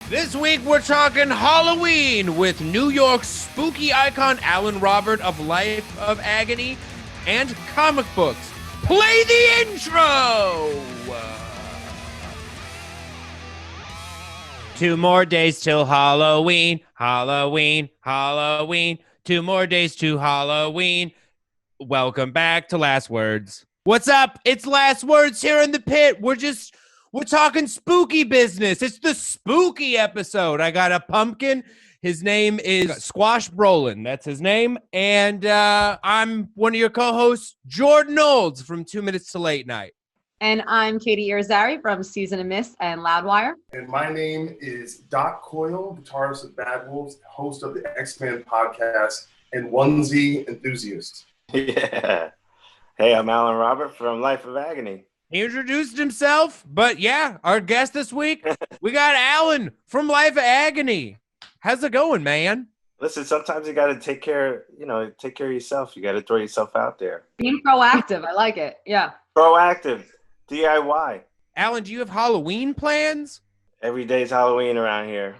This week we're talking Halloween with New York's spooky icon Alan Robert of Life of Agony and comic books. Play the intro! 2 more days till Halloween, Halloween, Halloween. 2 more days to Halloween. Welcome back to Last Words. What's up? It's Last Words here in the pit. We're talking spooky business. It's the spooky episode. I got a pumpkin. His name is Squash Brolin. That's his name. And I'm one of your co-hosts, Jordan Olds from 2 Minutes to Late Night. And I'm Katy Irizarry from Season of Mist and Loudwire. And my name is Coyle, guitarist of Bad Wolves, host of the X-Men podcast, and onesie enthusiast. Yeah. Hey, I'm Alan Robert from Life of Agony. He introduced himself, but yeah, our guest this week, we got Alan from Life of Agony. How's it going, man? Listen, sometimes you got to take care of yourself. You got to throw yourself out there. Being proactive. I like it. Yeah. Proactive. DIY. Alan, do you have Halloween plans? Every day's Halloween around here.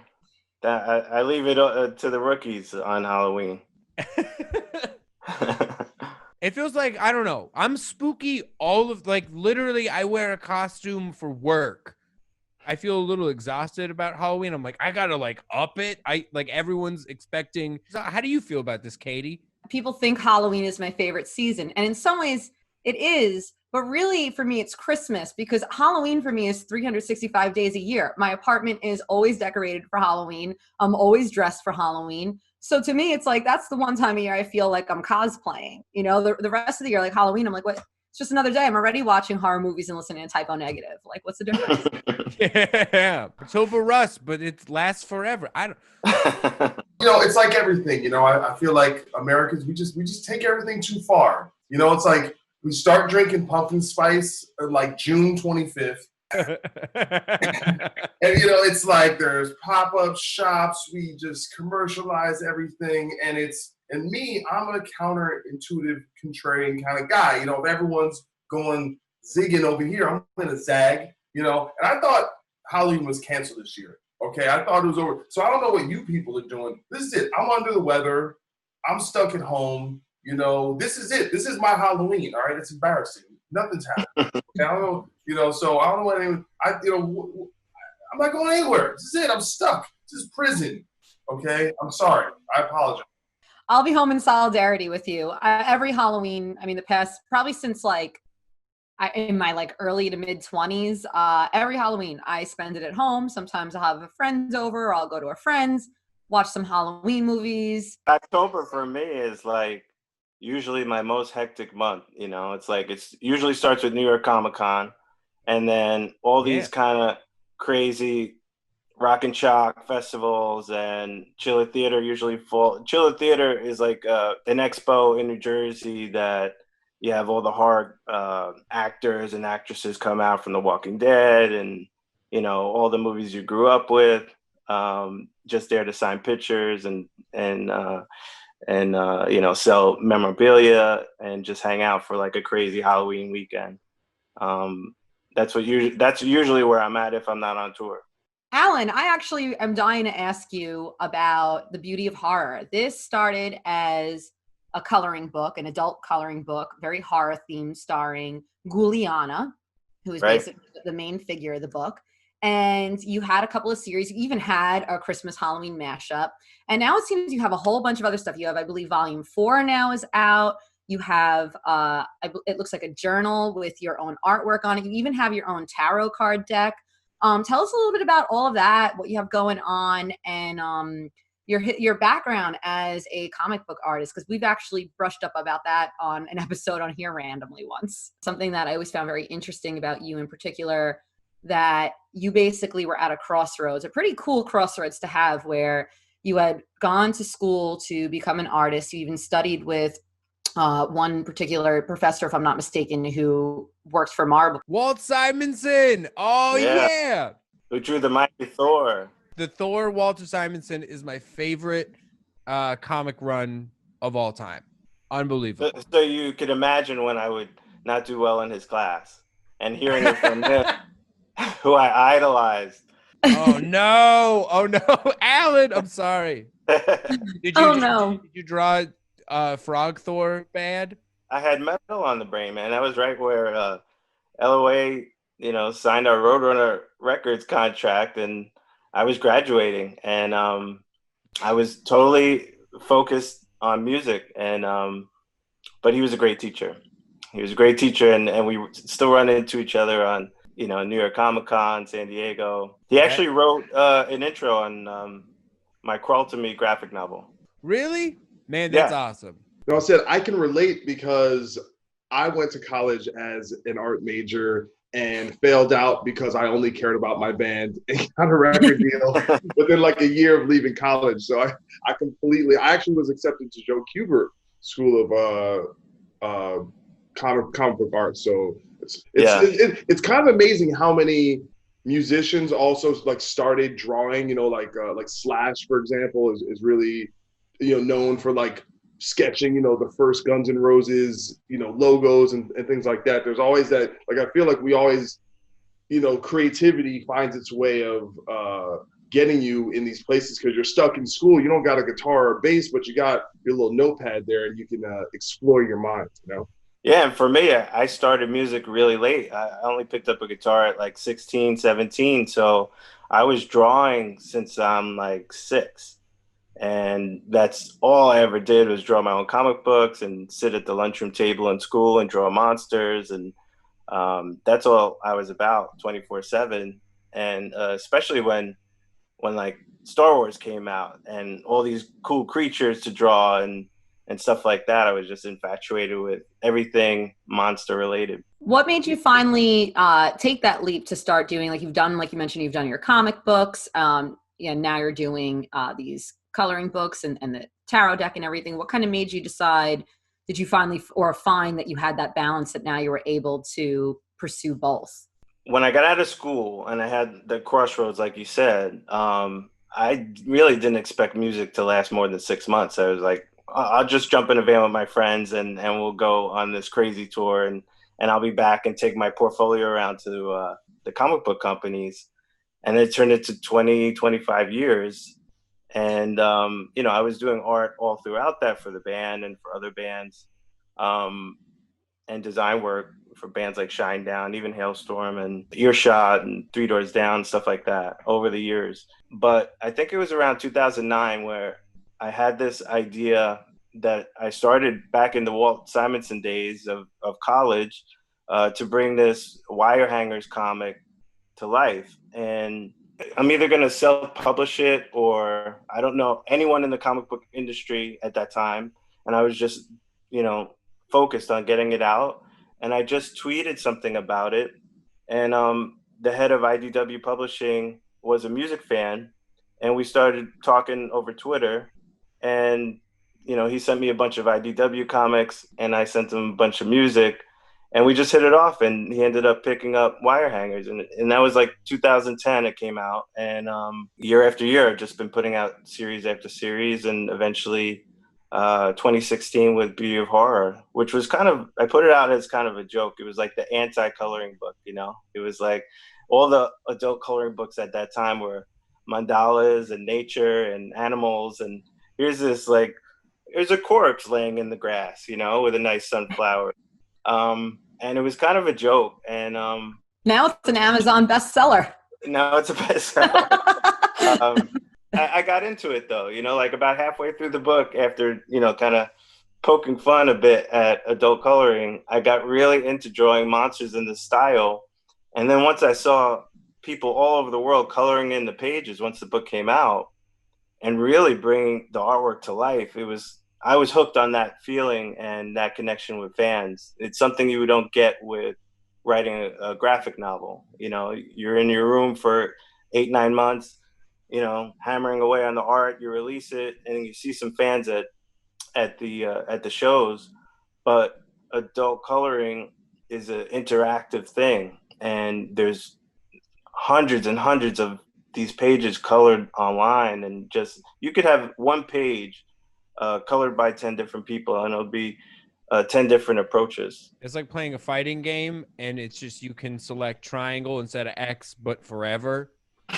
I leave it to the rookies on Halloween. It feels like, I don't know, I'm spooky literally I wear a costume for work. I feel a little exhausted about Halloween. I'm like, I gotta up it. Everyone's expecting. So how do you feel about this, Katy? People think Halloween is my favorite season. And in some ways it is, but really for me, it's Christmas because Halloween for me is 365 days a year. My apartment is always decorated for Halloween. I'm always dressed for Halloween. So to me, it's like, that's the one time of year I feel like I'm cosplaying. You know, the rest of the year, like Halloween, I'm like, what? It's just another day. I'm already watching horror movies and listening to Typo Negative. Like, what's the difference? Yeah, October Rust, but it lasts forever. I don't. It's like everything. I feel like Americans, we just take everything too far. It's like we start drinking pumpkin spice like June 25th. And it's like there's pop-up shops, we just commercialize everything, and I'm a counterintuitive, contrarian kind of guy. If everyone's going zigging over here, I'm gonna zag, and I thought Halloween was canceled this year. Okay, I thought it was over. So I don't know what you people are doing. This is it. I'm under the weather, I'm stuck at home, this is it. This is my Halloween. All right, it's embarrassing. Nothing's happening. Okay? I don't know, so I don't know what anyone, I'm not going anywhere. This is it. I'm stuck. This is prison. Okay? I'm sorry. I apologize. I'll be home in solidarity with you. Every Halloween, the past, probably since in my early to mid 20s, every Halloween I spend it at home. Sometimes I'll have friends over or I'll go to a friend's, watch some Halloween movies. October for me is usually my most hectic month. It usually starts with New York Comic Con, and then all these kind of crazy rock and shock festivals, and Chiller Theater usually full. Chiller Theater is an expo in New Jersey that you have all the horror actors and actresses come out from The Walking Dead and all the movies you grew up with, just there to sign pictures and sell memorabilia and just hang out for a crazy Halloween weekend. That's usually where I'm at if I'm not on tour. Alan, I actually am dying to ask you about The Beauty of Horror. This started as a coloring book, an adult coloring book, very horror themed, starring Guliana, who is basically the main figure of the book. And you had a couple of series. You even had a Christmas Halloween mashup. And now it seems you have a whole bunch of other stuff. You have, I believe, Volume 4 now is out. You have, it looks like a journal with your own artwork on it. You even have your own tarot card deck. Tell us a little bit about all of that, what you have going on, and your background as a comic book artist, because we've actually brushed up about that on an episode on here randomly once. Something that I always found very interesting about you in particular, that you basically were at a crossroads, a pretty cool crossroads to have, where you had gone to school to become an artist. You even studied with one particular professor, if I'm not mistaken, who works for Marvel. Walt Simonson. Oh, yeah. Who drew the Mighty Thor. The Thor, Walter Simonson, is my favorite comic run of all time. Unbelievable. So you could imagine when I would not do well in his class and hearing it from him, who I idolized. Oh no! Oh no, Alan! I'm sorry. Oh no. Did you draw Frog Thor bad? I had metal on the brain, man. That was right where LOA, signed our Roadrunner Records contract, and I was graduating, and I was totally focused on music, and but he was a great teacher. He was a great teacher, and we still run into each other on New York Comic Con, San Diego. He actually wrote an intro on my Crawl to Me graphic novel. Really? Man, that's Yeah. awesome. No, I said I can relate because I went to college as an art major and failed out because I only cared about my band and got a record deal within like a year of leaving college. So I actually was accepted to Joe Kubert School of comic book art. So it's kind of amazing how many musicians also like started drawing. Like Slash, for example, is really known for like sketching, the first Guns N' Roses, logos and things like that. There's always that, like, I feel like we always, creativity finds its way of getting you in these places because you're stuck in school. You don't got a guitar or bass, but you got your little notepad there and you can explore your mind, Yeah, and for me, I started music really late. I only picked up a guitar at like 16, 17. So I was drawing since I'm like 6. And that's all I ever did was draw my own comic books and sit at the lunchroom table in school and draw monsters. And that's all I was about 24/7. And especially when like Star Wars came out and all these cool creatures to draw and stuff like that, I was just infatuated with everything monster related. What made you finally take that leap to start doing, like you mentioned, you've done your comic books. Now you're doing these coloring books and the tarot deck and everything. What kind of made you decide, did you finally or find that you had that balance that now you were able to pursue both? When I got out of school and I had the crossroads, like you said, I really didn't expect music to last more than 6 months. I was like, I'll just jump in a van with my friends and we'll go on this crazy tour and I'll be back and take my portfolio around to the comic book companies. And it turned into 20, 25 years. And, I was doing art all throughout that for the band and for other bands, and design work for bands like Shinedown, even Hailstorm and Earshot and Three Doors Down, stuff like that over the years. But I think it was around 2009 where I had this idea that I started back in the Walt Simonson days of college, to bring this wire hangers comic to life. And I'm either going to self-publish it or I don't know anyone in the comic book industry at that time. And I was just, focused on getting it out. And I just tweeted something about it. And the head of IDW Publishing was a music fan. And we started talking over Twitter. And, he sent me a bunch of IDW comics and I sent him a bunch of music. And we just hit it off, and he ended up picking up Wire Hangers, and that was like 2010 it came out, and year after year I've just been putting out series after series, and eventually 2016 with Beauty of Horror, which was I put it out as kind of a joke. It was like the anti-coloring book, it was like all the adult coloring books at that time were mandalas and nature and animals, and here's a corpse laying in the grass, with a nice sunflower. And it was kind of a joke. And now it's an Amazon bestseller. Now it's a bestseller. I got into it though, like about halfway through the book, after kind of poking fun a bit at adult coloring, I got really into drawing monsters in this style. And then once I saw people all over the world coloring in the pages once the book came out and really bringing the artwork to life, I was hooked on that feeling and that connection with fans. It's something you don't get with writing a graphic novel. You're in your room for 8, 9 months, hammering away on the art. You release it, and you see some fans at the shows. But adult coloring is an interactive thing, and there's hundreds and hundreds of these pages colored online, and just you could have one page colored by 10 different people, and it'll be 10 different approaches. It's like playing a fighting game, and it's just you can select triangle instead of X, but forever.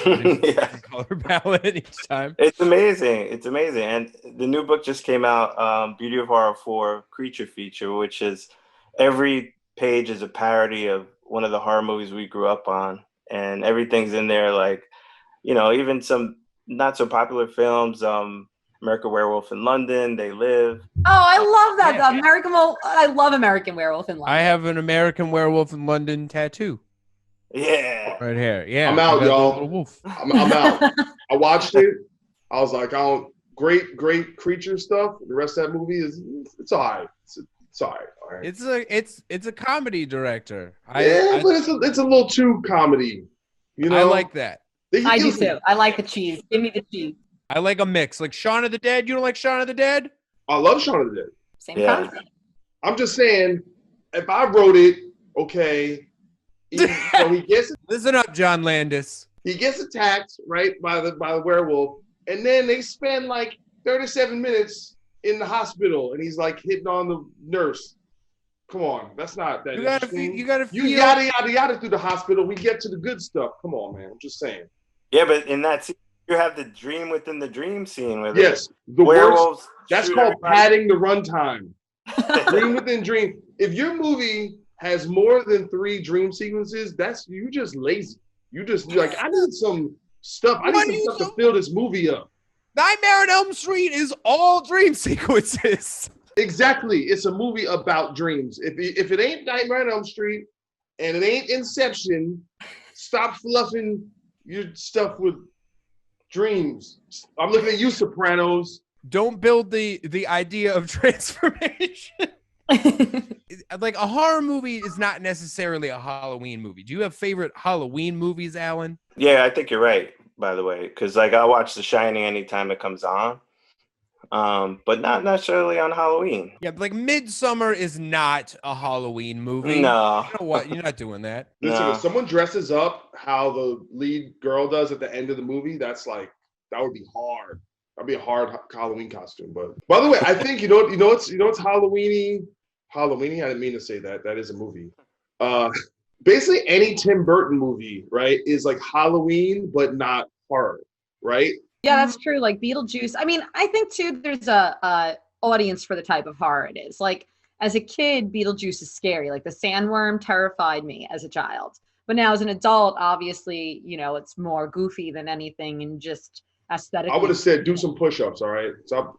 Yeah. color palette each time. It's amazing. It's amazing. And the new book just came out, Beauty of Horror 4 Creature Feature, which is every page is a parody of one of the horror movies we grew up on. And everything's in there, like, even some not so popular films, American Werewolf in London, They Live. Oh, I love that. Yeah. The American Werewolf. I love American Werewolf in London. I have an American Werewolf in London tattoo. Yeah. Right here. Yeah. I'm out, I got the y'all. little wolf. I'm out. I watched it. I was like, great creature stuff. The rest of that movie it's all right. It's all right. It's a comedy director. But it's a little too comedy. I like that. I do too. I like the cheese. Give me the cheese. I like a mix. Like Shaun of the Dead. You don't like Shaun of the Dead? I love Shaun of the Dead. Same concept. I'm just saying, if I wrote it, okay, he gets Listen up, John Landis. He gets attacked, right, by the werewolf, and then they spend like 37 minutes in the hospital, and he's like hitting on the nurse. Come on, that's not that interesting. You gotta feel. You yada yada yada through the hospital. We get to the good stuff. Come on, man. I'm just saying. Yeah, but in that scene, you have the dream within the dream scene with the werewolves. That's called padding the runtime. Dream within dream. If your movie has more than 3 dream sequences, you just lazy. You're like, I need some stuff. I need some stuff to fill this movie up. Nightmare on Elm Street is all dream sequences. Exactly. It's a movie about dreams. If it ain't Nightmare on Elm Street and it ain't Inception, stop fluffing your stuff with dreams. I'm looking at you, Sopranos. Don't build the idea of transformation. Like a horror movie is not necessarily a Halloween movie. Do you have favorite Halloween movies, Alan? Yeah, I think you're right, by the way, because like I watch The Shining anytime it comes on, but not necessarily on Halloween. Yeah, like Midsummer is not a Halloween movie. No. You know what? You're not doing that. Listen, No. if someone dresses up how the lead girl does at the end of the movie, that would be hard. That'd be a hard Halloween costume. But by the way, I think you know what's Halloweeny. Halloweeny. I didn't mean to say that. That is a movie. Basically, any Tim Burton movie, right, is like Halloween, but not horror, right? Yeah, that's true. Like Beetlejuice. I mean, I think too, there's a audience for the type of horror it is. Like as a kid, Beetlejuice is scary. Like the sandworm terrified me as a child. But now as an adult, obviously, it's more goofy than anything and just aesthetically. I would have said do some push-ups, all right? So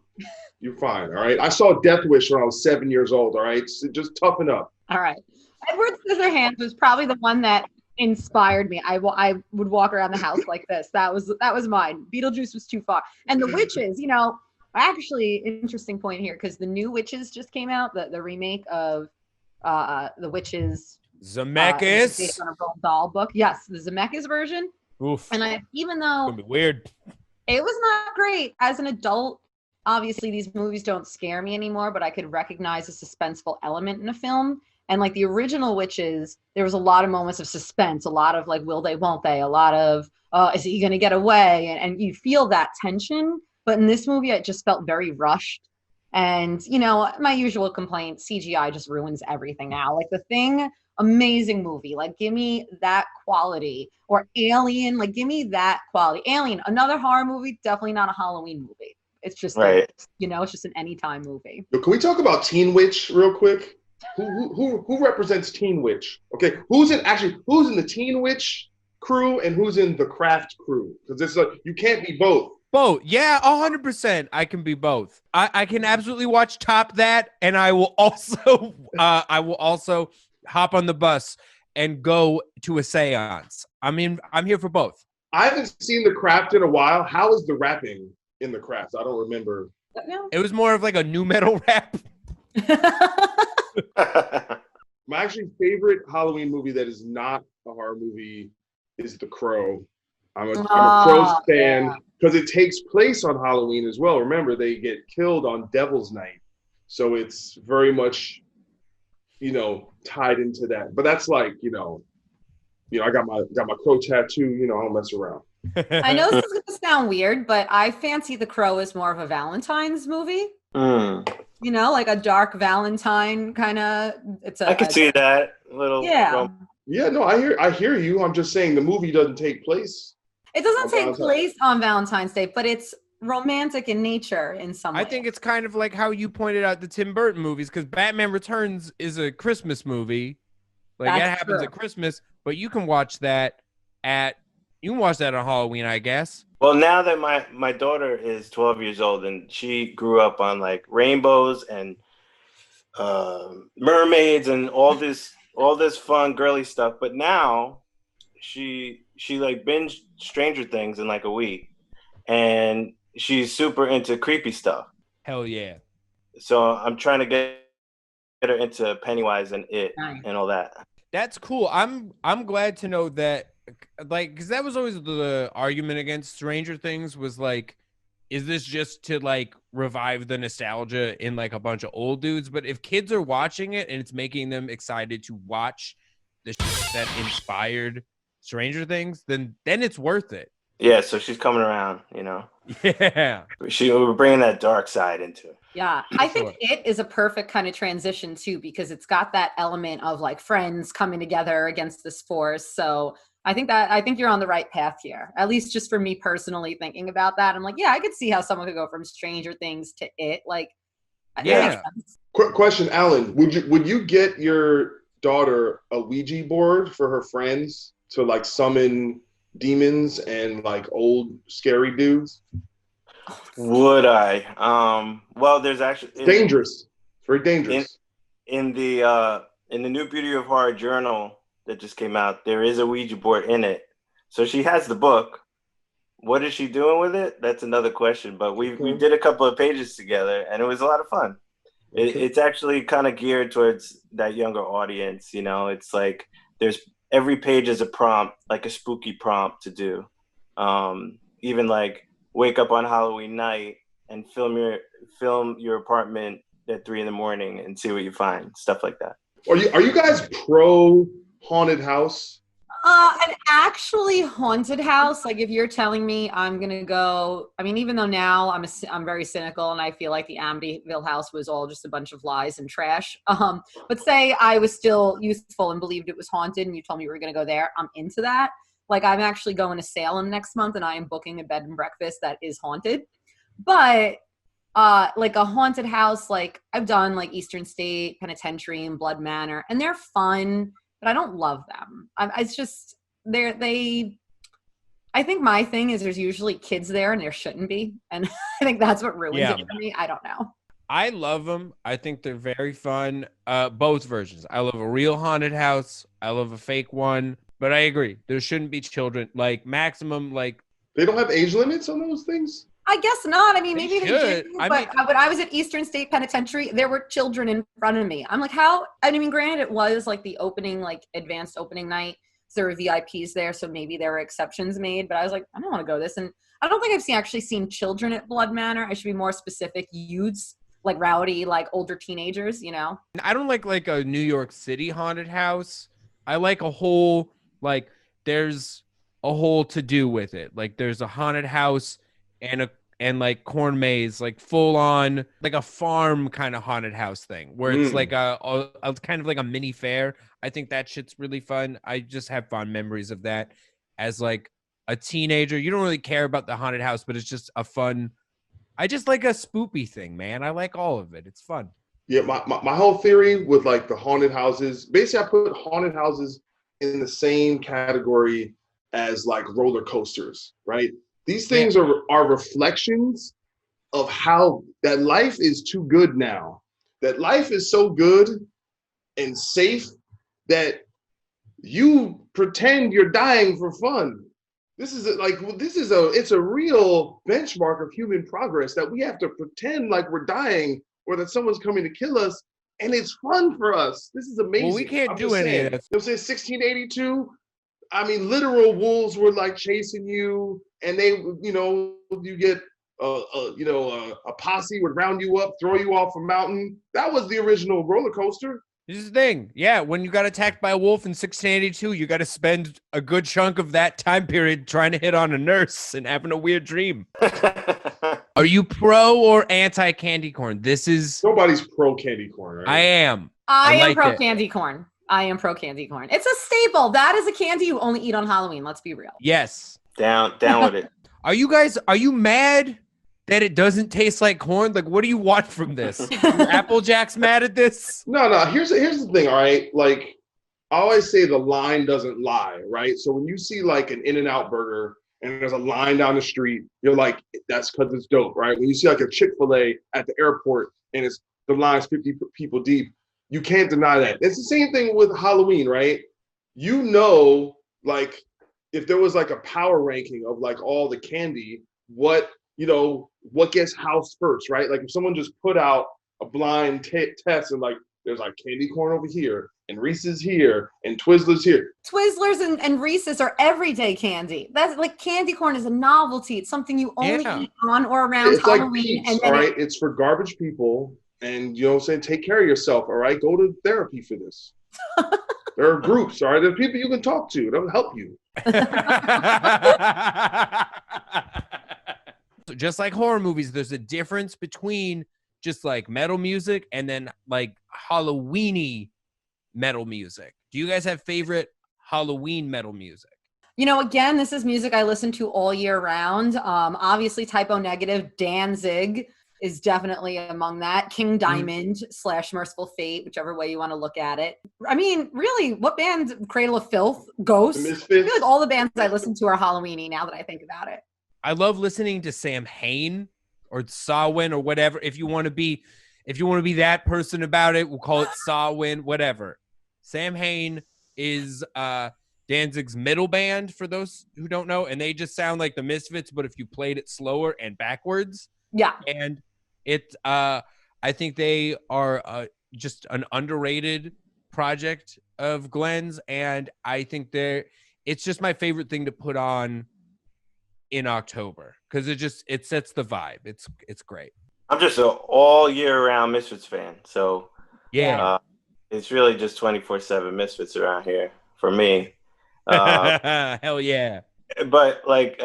you're fine, all right? I saw Death Wish when I was 7 years old, all right? So just toughen up. All right. Edward Scissorhands was probably the one that inspired me. I would walk around the house like this. That was mine. Beetlejuice was too far. And the witches, actually, interesting point here, because the new Witches just came out, the remake of the Witches. Zemeckis. Based on a Roald Dahl book. Yes, the Zemeckis version. Oof. And even though It's gonna be weird. it was not great as an adult, obviously these movies don't scare me anymore, but I could recognize a suspenseful element in a film. And like the original Witches, there was a lot of moments of suspense, a lot of like, will they, won't they? A lot of, is he going to get away? And you feel that tension. But in this movie, it just felt very rushed. And, my usual complaint, CGI just ruins everything now. Like The Thing, amazing movie. Like, give me that quality. Or Alien, like, give me that quality. Alien, another horror movie, definitely not a Halloween movie. It's just, right. It's just an anytime movie. Can we talk about Teen Witch real quick? Who represents Teen Witch? Okay, who's in the Teen Witch crew and who's in the Craft crew? Because it's you can't be both. Both, yeah, 100%. I can be both. I can absolutely watch Top That, and I will also hop on the bus and go to a seance. I mean, I'm here for both. I haven't seen the Craft in a while. How is the rapping in the Craft? I don't remember. It was more of like a new metal rap. My actually favorite Halloween movie that is not a horror movie is The Crow. I'm a Crow fan because it takes place on Halloween as well. Remember, they get killed on Devil's Night, so it's very much, tied into that. But that's like, I got my Crow tattoo. I don't mess around. I know this is going to sound weird, but I fancy The Crow as more of a Valentine's movie. Like a dark Valentine kind of. I could see that little. Yeah. Yeah, no, I hear you. I'm just saying the movie doesn't take place. It doesn't take Valentine's. place on Valentine's Day, but it's romantic in nature in some way. I think it's kind of like how you pointed out the Tim Burton movies, because Batman Returns is a Christmas movie. Like that happens true. at Christmas, but you can watch that on Halloween, I guess. Well, now that my daughter is 12 years old and she grew up on like rainbows and mermaids and all this fun girly stuff, but now she like binged Stranger Things in like a week, and she's super into creepy stuff. Hell yeah! So I'm trying to get her into Pennywise and It and all that. That's cool. I'm glad to know that, like, because that was always the argument against Stranger Things was like, is this just to like revive the nostalgia in like a bunch of old dudes? But if kids are watching it and it's making them excited to watch the shit that inspired Stranger Things, then it's worth it. Yeah, so she's coming around, you know. Yeah. We're bringing that dark side into it. Yeah, I think It is a perfect kind of transition too, because it's got that element of like friends coming together against this force. So I think you're on the right path here. At least just for me personally, thinking about that, I'm like, yeah, I could see how someone could go from Stranger Things to It. Like, yeah. Quick question, Alan. Would you get your daughter a Ouija board for her friends to like summon demons and like old scary dudes? Would I? Well, there's actually dangerous. Very dangerous. In the new Beauty of Horror journal that just came out, there is a Ouija board in it. So she has the book. What is she doing with it? That's another question. But we did a couple of pages together, and it was a lot of fun. It's actually kind of geared towards that younger audience. You know, it's like every page is a prompt, like a spooky prompt to do. Even like wake up on Halloween night and film your apartment at 3 a.m. and see what you find. Stuff like that. Are you guys pro haunted house? An actually haunted house. Like if you're telling me I'm gonna go, I mean, even though now I'm very cynical and I feel like the Amityville house was all just a bunch of lies and trash. But say I was still youthful and believed it was haunted, and you told me we were gonna go there, I'm into that. Like I'm actually going to Salem next month, and I am booking a bed and breakfast that is haunted. But like a haunted house, like I've done like Eastern State Penitentiary and Blood Manor, and they're fun. But I don't love them. It's just I think my thing is there's usually kids there and there shouldn't be. And I think that's what ruins it for me. I don't know. I love them. I think they're very fun. Both versions. I love a real haunted house. I love a fake one. But I agree. There shouldn't be children. Like maximum, like they don't have age limits on those things? I guess not. I mean, maybe they do. But when I was at Eastern State Penitentiary, there were children in front of me. I'm like, how? I mean, granted, it was like the opening, like advanced opening night. So there were VIPs there, so maybe there were exceptions made. But I was like, I don't want to go this. And I don't think I've actually seen children at Blood Manor. I should be more specific. Youths, like rowdy, like older teenagers, you know? I don't like a New York City haunted house. I like a whole, like, there's a whole to do with it. Like, there's a haunted house and like corn maze, like full on like a farm kind of haunted house thing where it's like a kind of like a mini fair. I think that shit's really fun. I just have fond memories of that as like a teenager. You don't really care about the haunted house, but it's just a fun. I just like a spoopy thing, man. I like all of it. It's fun. Yeah, my whole theory with like the haunted houses, basically I put haunted houses in the same category as like roller coasters, right? These things are reflections of how that life is too good now. That life is so good and safe that you pretend you're dying for fun. It's a real benchmark of human progress that we have to pretend like we're dying or that someone's coming to kill us, and it's fun for us. This is amazing. Well, we can't do any of that. You know, say 1682. I mean, literal wolves were like chasing you, and they, you know, you get, a posse would round you up, throw you off a mountain. That was the original roller coaster. This is the thing. Yeah, when you got attacked by a wolf in 1682, you got to spend a good chunk of that time period trying to hit on a nurse and having a weird dream. Are you pro or anti candy corn? Nobody's pro candy corn, right? I am. I am pro candy corn. I am pro candy corn. It's a staple. That is a candy you only eat on Halloween. Let's be real. Yes. Down with it. Are you mad that it doesn't taste like corn? Like, what do you want from this? Applejack's mad at this? No. Here's the thing. All right, like I always say, the line doesn't lie, right? So when you see like an In-N-Out burger and there's a line down the street, you're like, that's because it's dope, right? When you see like a Chick-fil-A at the airport and the line's 50 people deep, you can't deny that. It's the same thing with Halloween, right? You know, like if there was like a power ranking of like all the candy, what gets housed first, right? Like if someone just put out a blind test and like there's like candy corn over here and Reese's here and Twizzlers here. Twizzlers and Reese's are everyday candy. That's like candy corn is a novelty. It's something you only eat on or around it's Halloween. Like peeps, and all right? It's for garbage people. And you know what I'm saying? Take care of yourself, all right? Go to therapy for this. There are groups, all right? There are people you can talk to. That'll help you. So just like horror movies, there's a difference between just like metal music and then like Halloween-y metal music. Do you guys have favorite Halloween metal music? You know, again, this is music I listen to all year round. Obviously, Typo Negative, Danzig is definitely among that. King Diamond / Merciful Fate, whichever way you want to look at it. I mean, really, what band? Cradle of Filth, Ghost. I feel like all the bands I listen to are Halloween-y now that I think about it. I love listening to Sam Hain or Samhain or whatever. If you want to be that person about it, we'll call it Samhain, whatever. Sam Hain is Danzig's middle band, for those who don't know, and they just sound like the Misfits, but if you played it slower and backwards. Yeah. And it, I think they are just an underrated project of Glenn's, and I think it's just my favorite thing to put on in October because it sets the vibe. It's great. I'm just an all year round Misfits fan, so yeah, it's really just 24/7 Misfits around here for me. Hell yeah! But like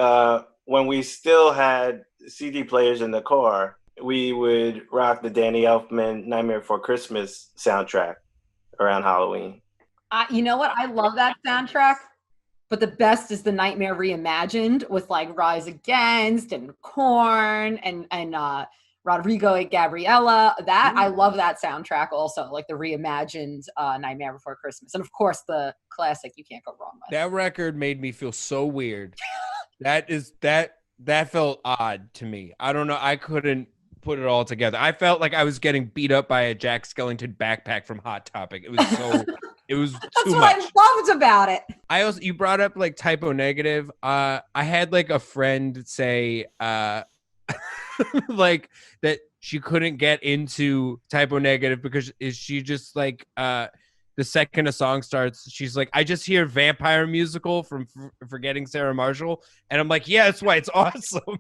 when we still had CD players in the car, we would rock the Danny Elfman Nightmare Before Christmas soundtrack around Halloween. You know what? I love that soundtrack, but the best is the Nightmare Reimagined with like Rise Against and Korn and Rodrigo and Gabriella. I love that soundtrack also, like the reimagined Nightmare Before Christmas. And of course the classic You Can't Go Wrong with. That record made me feel so weird. That felt odd to me. I don't know. I couldn't put it all together. I felt like I was getting beat up by a Jack Skellington backpack from Hot Topic. It was so it was too much. That's what I loved about it. You brought up like Typo Negative. I had like a friend say like that she couldn't get into Typo Negative because she just like the second a song starts, she's like, I just hear vampire musical from Forgetting Sarah Marshall. And I'm like, yeah, that's why it's awesome.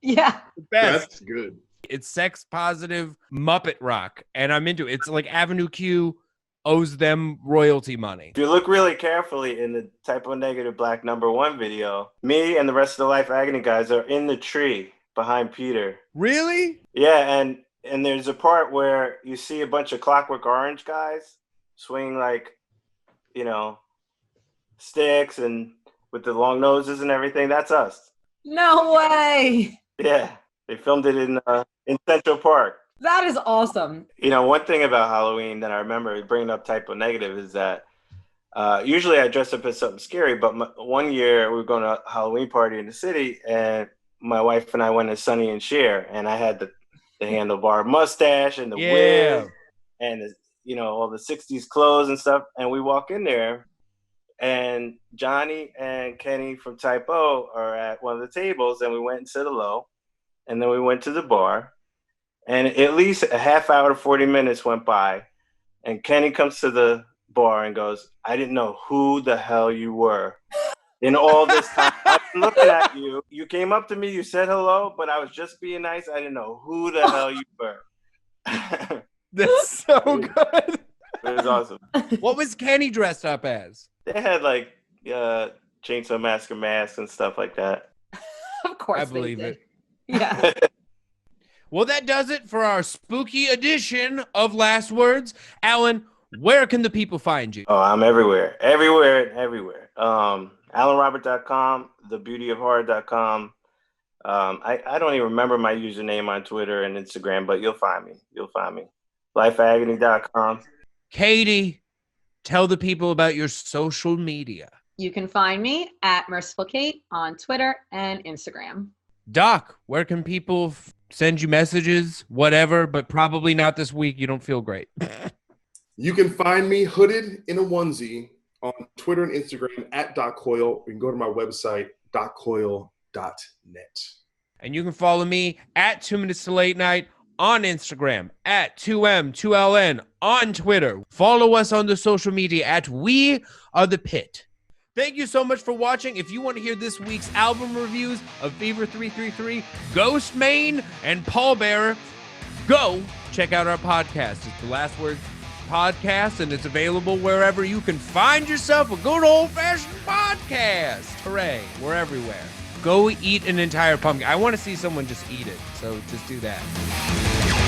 Yeah. The best. That's good. It's sex positive Muppet rock. And I'm into it. It's like Avenue Q owes them royalty money. If you look really carefully in the Typo Negative Black #1 video, me and the rest of the Life Agony guys are in the tree behind Peter. Really? Yeah, and there's a part where you see a bunch of Clockwork Orange guys swing like, sticks and with the long noses and everything. That's us. No way. Yeah, they filmed it in Central Park. That is awesome. One thing about Halloween that I remember bringing up Typo Negative is that usually I dress up as something scary, but one year we were going to a Halloween party in the city, and my wife and I went as Sonny and Cher, and I had the handlebar mustache and the wig and all the 60s clothes and stuff. And we walk in there, and Johnny and Kenny from Typo are at one of the tables, and we went and said hello. And then we went to the bar, and at least a half hour to 40 minutes went by, and Kenny comes to the bar and goes, I didn't know who the hell you were. In all this time, I've been looking at you. You came up to me, you said hello, but I was just being nice. I didn't know who the hell you were. That's so good. It was awesome. What was Kenny dressed up as? They had like Chainsaw Massacre masks and stuff like that. Of course I believe it. Yeah. Well, that does it for our spooky edition of Last Words. Alan, where can the people find you? Oh, I'm everywhere. AlanRobert.com, thebeautyofhorror.com. I don't even remember my username on Twitter and Instagram, but you'll find me. LifeAgony.com. Katy, tell the people about your social media. You can find me at Merciful Kate on Twitter and Instagram. Doc, where can people send you messages, whatever, but probably not this week? You don't feel great. You can find me hooded in a onesie on Twitter and Instagram at Doc Coyle. You can go to my website, doccoyle.net. And you can follow me at 2 Minutes to Late Night on Instagram, at 2M2LN on Twitter. Follow us on the social media at We Are The Pit. Thank you so much for watching. If you want to hear this week's album reviews of Fever 333, Ghost Main, and Pallbearer, go check out our podcast. It's the Last Words Podcast, and it's available wherever you can find yourself a good old-fashioned podcast. Hooray. We're everywhere. Go eat an entire pumpkin. I want to see someone just eat it, so just do that.